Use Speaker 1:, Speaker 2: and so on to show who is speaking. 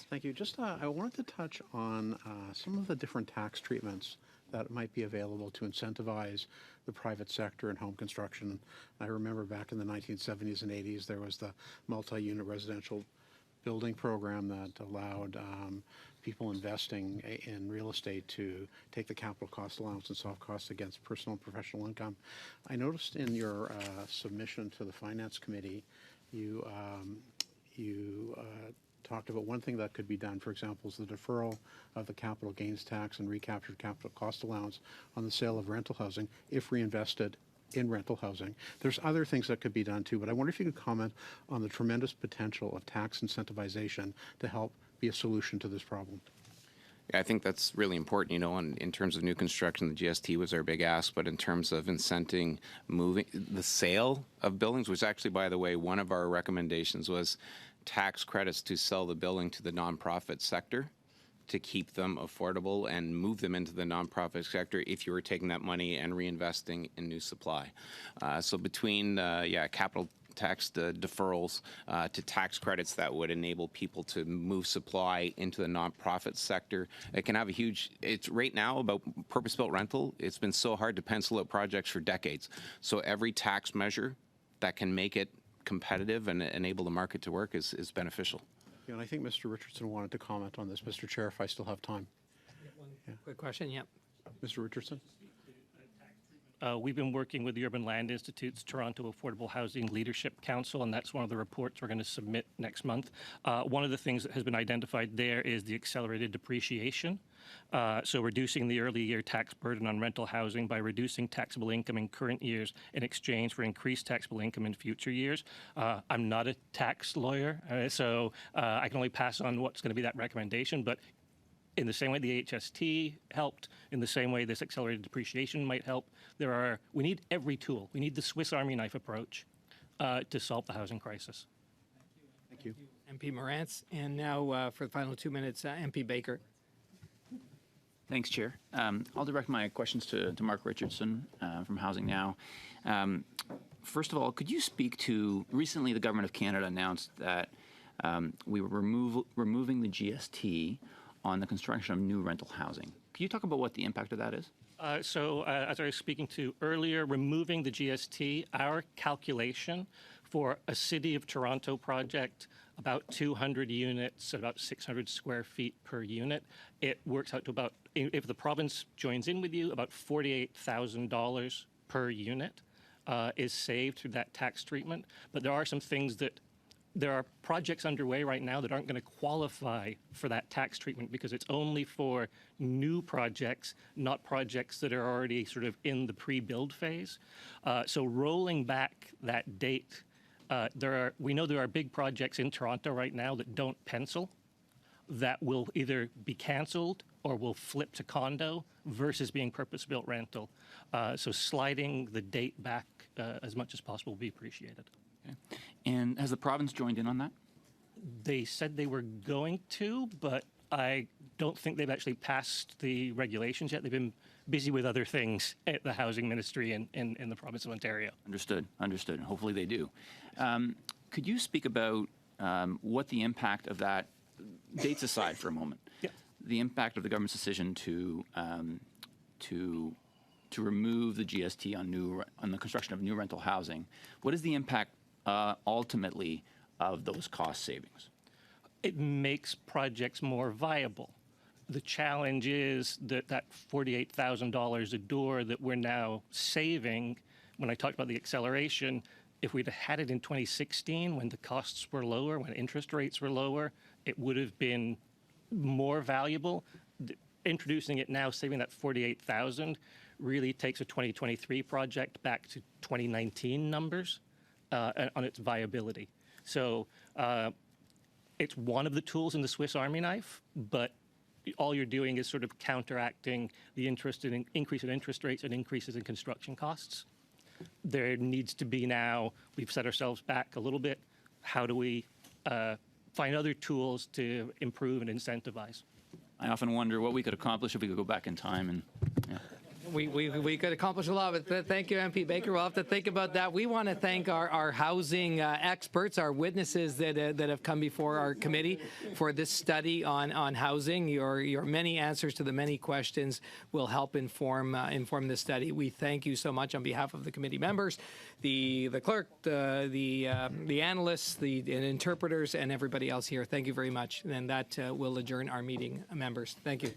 Speaker 1: Morantz.
Speaker 2: Thank you. Just I wanted to touch on some of the different tax treatments that might be available to incentivize the private sector in home construction. I remember back in the 1970s and 80s, there was the multi-unit residential building program that allowed people investing in real estate to take the capital cost allowance and soft costs against personal and professional income. I noticed in your submission to the Finance Committee, you talked about one thing that could be done, for example, is the deferral of the capital gains tax and recaptured capital cost allowance on the sale of rental housing if reinvested in rental housing. There's other things that could be done too, but I wonder if you could comment on the tremendous potential of tax incentivization to help be a solution to this problem.
Speaker 3: Yeah, I think that's really important, in terms of new construction, the GST was our big ask, but in terms of incenting moving the sale of buildings, which actually, by the way, one of our recommendations was tax credits to sell the building to the nonprofit sector to keep them affordable and move them into the nonprofit sector if you were taking that money and reinvesting in new supply. So between, capital tax deferrals to tax credits that would enable people to move supply into the nonprofit sector, it can have a huge, it's right now about purpose-built rental, it's been so hard to pencil out projects for decades. So every tax measure that can make it competitive and enable the market to work is beneficial.
Speaker 2: Yeah, and I think Mr. Richardson wanted to comment on this. Mr. Chair, if I still have time.
Speaker 1: One quick question, yep.
Speaker 2: Mr. Richardson?
Speaker 4: We've been working with the Urban Land Institute's Toronto Affordable Housing Leadership Council, and that's one of the reports we're going to submit next month. One of the things that has been identified there is the accelerated depreciation. So reducing the early year tax burden on rental housing by reducing taxable income in current years in exchange for increased taxable income in future years. I'm not a tax lawyer, so I can only pass on what's going to be that recommendation, but in the same way the HST helped, in the same way this accelerated depreciation might help, we need every tool. We need the Swiss Army knife approach to solve the housing crisis.
Speaker 2: Thank you.
Speaker 1: MP Morantz. And now for the final 2 minutes, MP Baker.
Speaker 5: Thanks, Chair. I'll direct my questions to Mark Richardson from Housing Now. First of all, could you speak to, recently the Government of Canada announced that we were removing the GST on the construction of new rental housing. Can you talk about what the impact of that is?
Speaker 4: So as I was speaking to earlier, removing the GST, our calculation for a City of Toronto project, about 200 units, about 600 square feet per unit, it works out to about, if the province joins in with you, about $48,000 per unit is saved through that tax treatment. But there are some things that there are projects underway right now that aren't going to qualify for that tax treatment because it's only for new projects, not projects that are already sort of in the pre-build phase. So rolling back that date, we know there are big projects in Toronto right now that don't pencil, that will either be canceled or will flip to condo versus being purpose-built rental. So sliding the date back as much as possible will be appreciated.
Speaker 5: Okay. And has the province joined in on that?
Speaker 4: They said they were going to, but I don't think they've actually passed the regulations yet. They've been busy with other things at the Housing Ministry in the province of Ontario.
Speaker 5: Understood. Understood. Hopefully they do. Could you speak about what the impact of that, dates aside for a moment, the impact of the government's decision to remove the GST on the construction of new rental housing? What is the impact ultimately of those cost savings?
Speaker 4: It makes projects more viable. The challenge is that $48,000 a door that we're now saving, when I talked about the acceleration, if we'd had it in 2016 when the costs were lower, when interest rates were lower, it would have been more valuable. Introducing it now, saving that $48,000, really takes a 2023 project back to 2019 numbers on its viability. So it's one of the tools in the Swiss Army knife, but all you're doing is sort of counteracting the increase in interest rates and increases in construction costs. There needs to be now, we've set ourselves back a little bit. How do we find other tools to improve and incentivize?
Speaker 5: I often wonder what we could accomplish if we could go back in time and. Yeah.
Speaker 1: We could accomplish a lot, but thank you, MP Baker. We'll have to think about that. We want to thank our housing experts, our witnesses that have come before our committee for this study on housing. Your many answers to the many questions will help inform this study. We thank you so much on behalf of the committee members, the clerk, the analysts, the interpreters, and everybody else here. Thank you very much. And that will adjourn our meeting, members. Thank you.